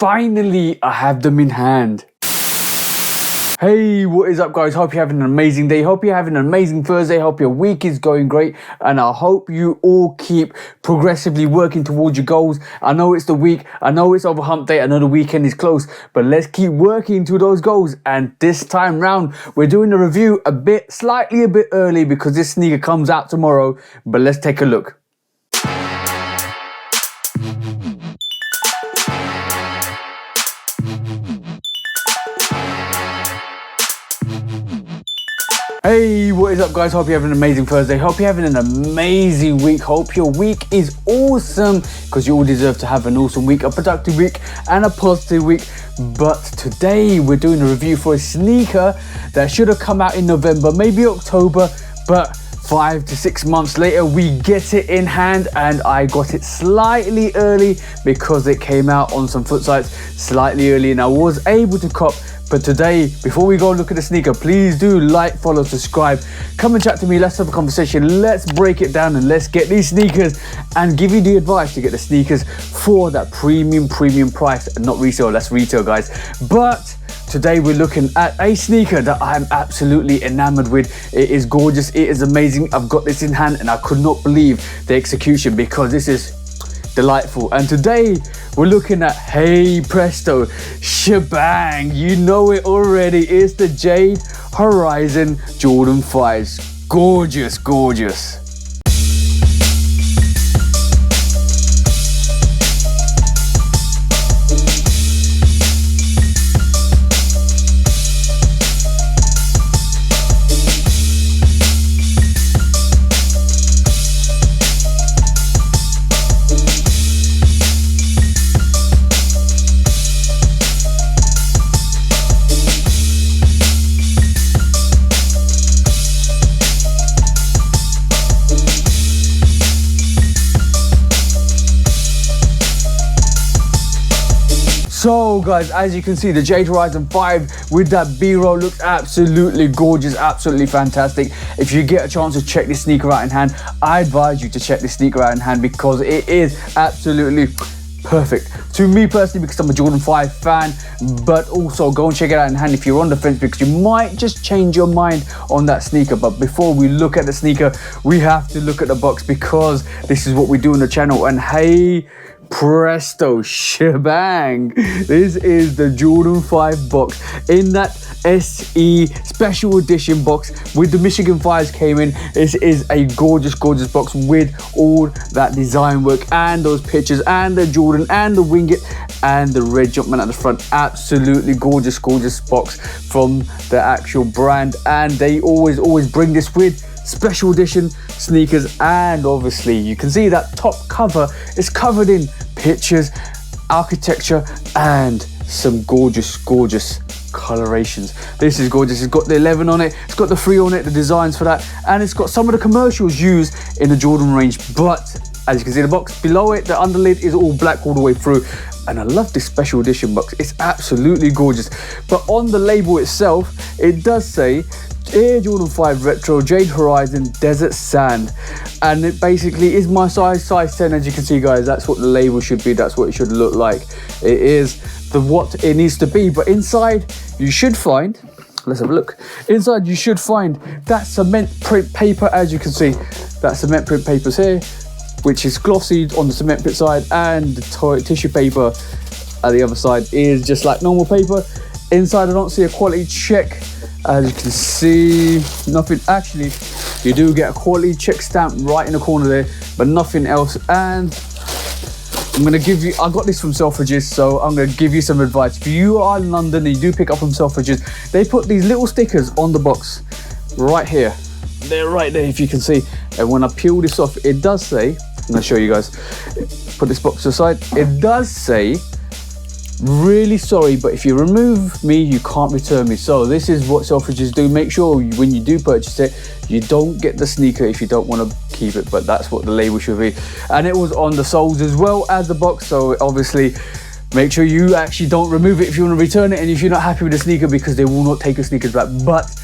finally I have them in hand. Hey, what is up guys? Hope you're having an amazing day. Hope you're having an amazing Thursday. Hope your week is going great. And I hope you all keep progressively working towards your goals. I know it's the week. I know it's over hump day. I know the weekend is close. But let's keep working to those goals. And this time round, we're doing a review slightly a bit early because this sneaker comes out tomorrow. But let's take a look. Hey, what is up guys? Hope you're having an amazing Thursday. Hope you're having an amazing week. Hope your week is awesome because you all deserve to have an awesome week, a productive week and a positive week. But today we're doing a review for a sneaker that should have come out in November, maybe October, but 5 to 6 months later we get it in hand, and I got it slightly early because it came out on some foot sites slightly early and I was able to cop. But today, before we go look at the sneaker, please do like, follow, subscribe, come and chat to me, let's have a conversation, let's break it down and let's get these sneakers and give you the advice to get the sneakers for that premium price, and not resale, that's retail guys. But today we're looking at a sneaker that I'm absolutely enamored with. It is gorgeous, it is amazing. I've got this in hand and I could not believe the execution because this is delightful. And today we're looking at, hey presto, shebang, you know it already, it's the Jade Horizon Jordan 5s. Gorgeous, gorgeous. So guys, as you can see, the Jade Horizon 5 with that B-roll looks absolutely gorgeous, absolutely fantastic. If you get a chance to check this sneaker out in hand, I advise you to check this sneaker out in hand because it is absolutely perfect. To me personally, because I'm a Jordan 5 fan, but also go and check it out in hand if you're on the fence because you might just change your mind on that sneaker. But before we look at the sneaker, we have to look at the box because this is what we do on the channel. And hey, presto, shebang, this is the Jordan 5 box in that SE special edition box with the Michigan 5s came in. This is a gorgeous box with all that design work and those pictures and the Jordan and the winglet and the red Jumpman at the front. Absolutely gorgeous box from the actual brand, and they always bring this with special edition sneakers. And obviously you can see that top cover is covered in pictures, architecture and some gorgeous colorations. This is gorgeous. It's got the 11 on it, it's got the 3 on it, the designs for that, and it's got some of the commercials used in the Jordan range. But as you can see, the box below it, the underlid is all black all the way through, and I love this special edition box. It's absolutely gorgeous. But on the label itself, it does say Air Jordan 5 Retro Jade Horizon Desert Sand, and it basically is my size 10. As you can see guys, that's what the label should be, that's what it should look like. It is what it needs to be. But inside you should find, let's have a look, inside you should find that cement print paper. As you can see, that cement print paper's here, which is glossy on the cement print side, and the tissue paper at the other side is just like normal paper. Inside I don't see a quality check. As you can see, nothing. Actually, you do get a quality check stamp right in the corner there, but nothing else. And I'm gonna give you, I got this from Selfridges, so I'm gonna give you some advice. If you are in London and you do pick up from Selfridges, they put these little stickers on the box right here. They're right there if you can see. And when I peel this off, it does say, I'm gonna show you guys, put this box aside, it does say, really sorry, but if you remove me, you can't return me. So this is what Selfridges do. Make sure when you do purchase it, you don't get the sneaker if you don't want to keep it, but that's what the label should be. And it was on the soles as well as the box, so obviously make sure you actually don't remove it if you want to return it and if you're not happy with the sneaker, because they will not take your sneakers back. But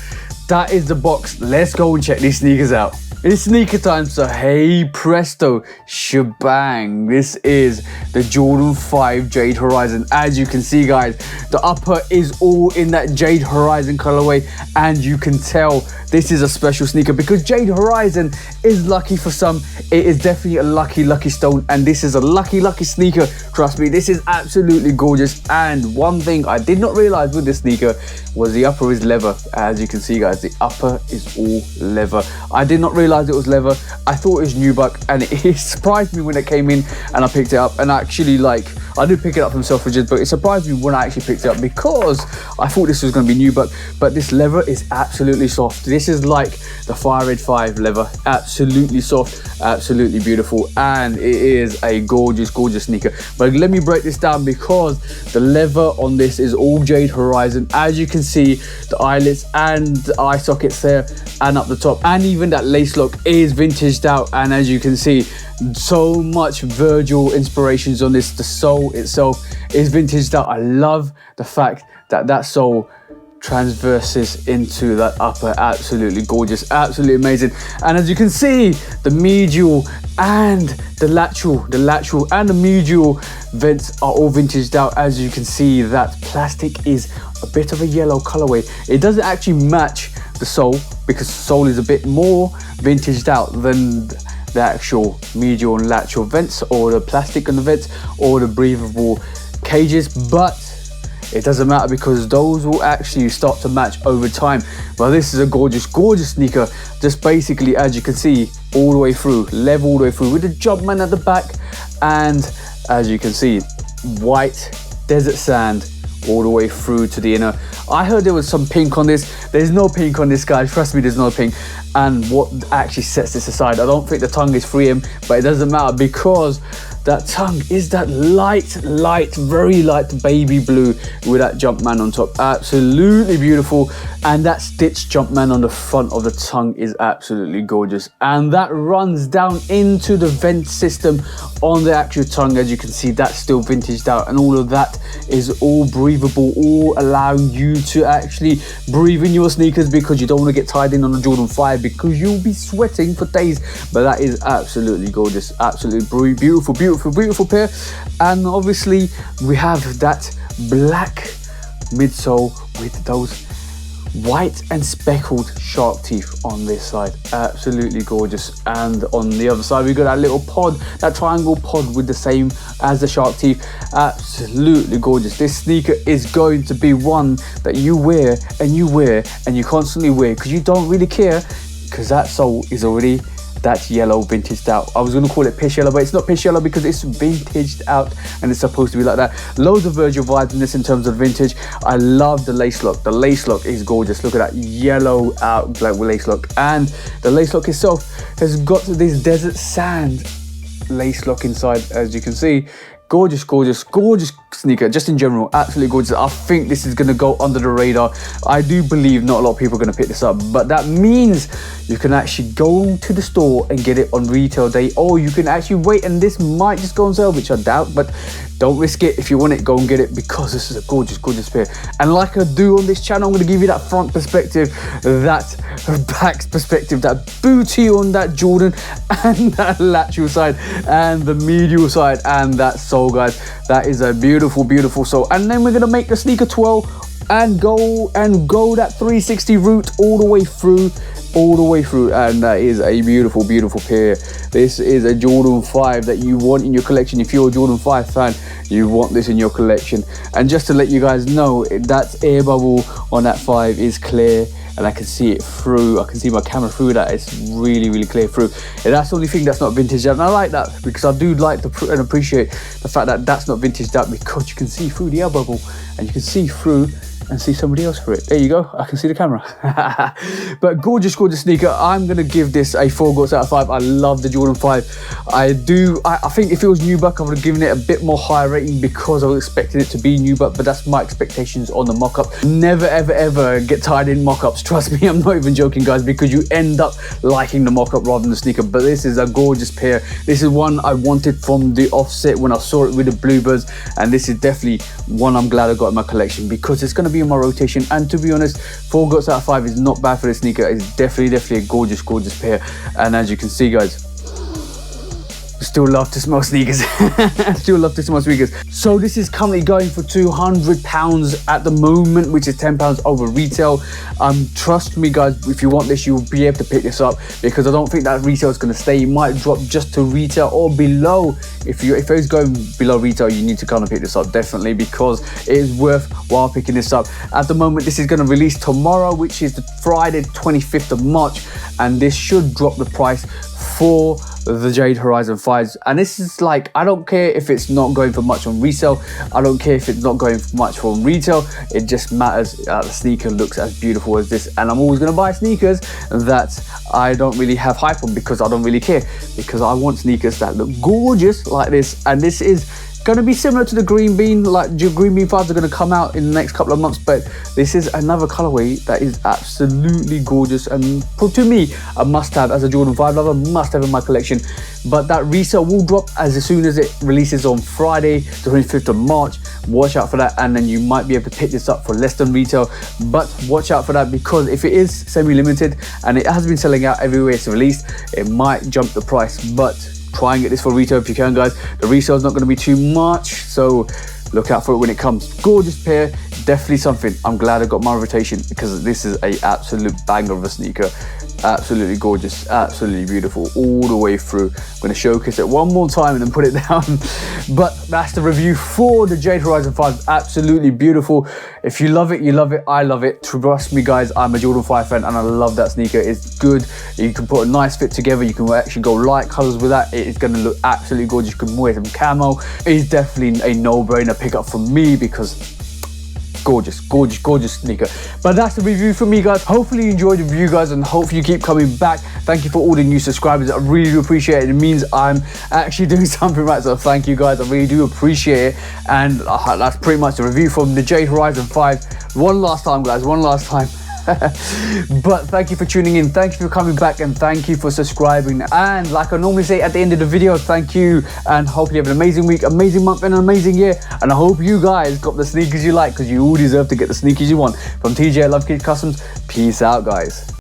that is the box. Let's go and check these sneakers out. It's sneaker time, so hey presto, shebang. This is the Jordan 5 Jade Horizon. As you can see guys, the upper is all in that Jade Horizon colorway, and you can tell this is a special sneaker because Jade Horizon is lucky for some. It is definitely a lucky stone, and this is a lucky sneaker. Trust me, this is absolutely gorgeous. And one thing I did not realize with this sneaker was the upper is leather. As you can see guys, the upper is all leather. I did not realize it was leather. I thought it was nubuck, and it surprised me when it came in and I picked it up. And actually, like, I did pick it up from Selfridges, but it surprised me when I actually picked it up because I thought this was going to be nubuck. But this leather is absolutely soft. This is like the Fire Red 5 leather. Absolutely soft, absolutely beautiful, and it is a gorgeous sneaker. But let me break this down because the leather on this is all Jade Horizon. As you can see, the eyelets and the eye sockets there and up the top, and even that lace lock is vintaged out. And as you can see, so much Virgil inspirations on this. The sole itself is vintaged out. I love the fact that that sole transverses into that upper. Absolutely gorgeous, absolutely amazing. And as you can see, the medial and the lateral and the medial vents are all vintaged out. As you can see, that plastic is a bit of a yellow colorway. It doesn't actually match the sole because the sole is a bit more vintaged out than the actual medial and lateral vents, or the plastic on the vents, or the breathable cages. But it doesn't matter because those will actually start to match over time. But this is a gorgeous sneaker. Just basically, as you can see, all the way through, level all the way through with the Jumpman at the back. And as you can see, white desert sand all the way through to the inner. I heard there was some pink on this. There's no pink on this, guys. Trust me, there's no pink. And what actually sets this aside, I don't think the tongue is 3M, but it doesn't matter because that tongue is that light, very light baby blue with that Jumpman on top. Absolutely beautiful. And that stitched Jumpman on the front of the tongue is absolutely gorgeous. And that runs down into the vent system on the actual tongue. As you can see, that's still vintaged out, and all of that is all breathable, all allowing you to actually breathe in your sneakers because you don't want to get tied in on the Jordan 5 because you'll be sweating for days. But that is absolutely gorgeous, absolutely beautiful pair. And obviously we have that black midsole with those white and speckled shark teeth on this side. Absolutely gorgeous. And on the other side we got that little pod, that triangle pod with the same as the shark teeth. Absolutely gorgeous. This sneaker is going to be one that you wear and you constantly wear because you don't really care, because that sole is already that yellow vintaged out. I was going to call it piss yellow, but it's not piss yellow because it's vintaged out and it's supposed to be like that. Loads of Virgil vibes in this in terms of vintage. I love the lace lock. The lace lock is gorgeous. Look at that yellow out black lace lock, and the lace lock itself has got this desert sand lace lock inside. As you can see, gorgeous sneaker just in general, absolutely gorgeous. I think this is going to go under the radar. I do believe not a lot of people are going to pick this up, but that means you can actually go to the store and get it on retail day, or you can actually wait and this might just go on sale, which I doubt, but don't risk it. If you want it, go and get it because this is a gorgeous pair. And like I do on this channel, I'm going to give you that front perspective, that back perspective, that booty on that Jordan, and that lateral side and the medial side and that sole, guys. That is a beautiful sole. And then we're going to make the sneaker twirl and go that 360 route all the way through, and that is a beautiful pair. This is a Jordan 5 that you want in your collection. If you're a Jordan 5 fan, you want this in your collection. And just to let you guys know, that air bubble on that 5 is clear, and I can see it through. I can see my camera through that. It's really clear through. And that's the only thing that's not vintage. And I like that because I do like and appreciate the fact that that's not vintage out, because you can see through the air bubble and you can see through and see somebody else for it. There you go, I can see the camera. But gorgeous sneaker. I'm gonna give this a 4 goats out of 5. I love the Jordan 5. I think if it was nubuck, I would have given it a bit more higher rating because I was expecting it to be nubuck, but that's my expectations on the mock-up. Never ever get tired in mock-ups. Trust me, I'm not even joking, guys, because you end up liking the mock-up rather than the sneaker. But this is a gorgeous pair. This is one I wanted from the offset when I saw it with the Bluebirds, and this is definitely one I'm glad I got in my collection because it's gonna be be in my rotation. And to be honest, 4 goats out of 5 is not bad for this sneaker. It's definitely a gorgeous pair. And as you can see, guys, still love to smell sneakers. Still love to smell sneakers. So this is currently going for £200 at the moment, which is £10 over retail. Trust me, guys, if you want this, you'll be able to pick this up, because I don't think that retail is going to stay. It might drop just to retail or below. If it's going below retail, you need to kind of pick this up definitely, because it is worthwhile picking this up. At the moment, this is going to release tomorrow, which is the Friday 25th of March, and this should drop the price for the Jade Horizon 5s. And this is like, I don't care if it's not going for much on resale, I don't care if it's not going for much from retail, it just matters the sneaker looks as beautiful as this. And I'm always going to buy sneakers that I don't really have hype on, because I don't really care, because I want sneakers that look gorgeous like this. And this is going to be similar to the green bean, like the green bean 5s are going to come out in the next couple of months, but this is another colorway that is absolutely gorgeous, and to me a must-have as a Jordan 5 lover, must-have in my collection. But that resale will drop as soon as it releases on Friday the 25th of March. Watch out for that, and then you might be able to pick this up for less than retail. But watch out for that, because if it is semi-limited and it has been selling out everywhere it's released, it might jump the price. But try and get this for retail if you can, guys. The resale is not going to be too much, so look out for it when it comes. Gorgeous pair, definitely something. I'm glad I got my rotation, because this is a absolute banger of a sneaker. Absolutely gorgeous, absolutely beautiful all the way through. I'm going to showcase it one more time and then put it down. But that's the review for the Jade Horizon 5. Absolutely beautiful. If you love it, you love it. I love it. Trust me, guys, I'm a Jordan 5 fan and I love that sneaker. It's good. You can put a nice fit together. You can actually go light colors with that. It is going to look absolutely gorgeous. You can wear some camo. It's definitely a no-brainer pickup for me, because gorgeous sneaker. But that's the review for me, guys. Hopefully you enjoyed the review, guys, and hopefully you keep coming back. Thank you for all the new subscribers. I really do appreciate it. It means I'm actually doing something right, so thank you, guys. I really do appreciate it. And that's pretty much the review from the Jade Horizon 5. One last time, guys, one last time. But thank you for tuning in, thank you for coming back, and thank you for subscribing. And like I normally say at the end of the video, thank you, and hope you have an amazing week, amazing month, and an amazing year. And I hope you guys got the sneakers you like, because you all deserve to get the sneakers you want. From TJ at LoveKicksCustom, peace out, guys.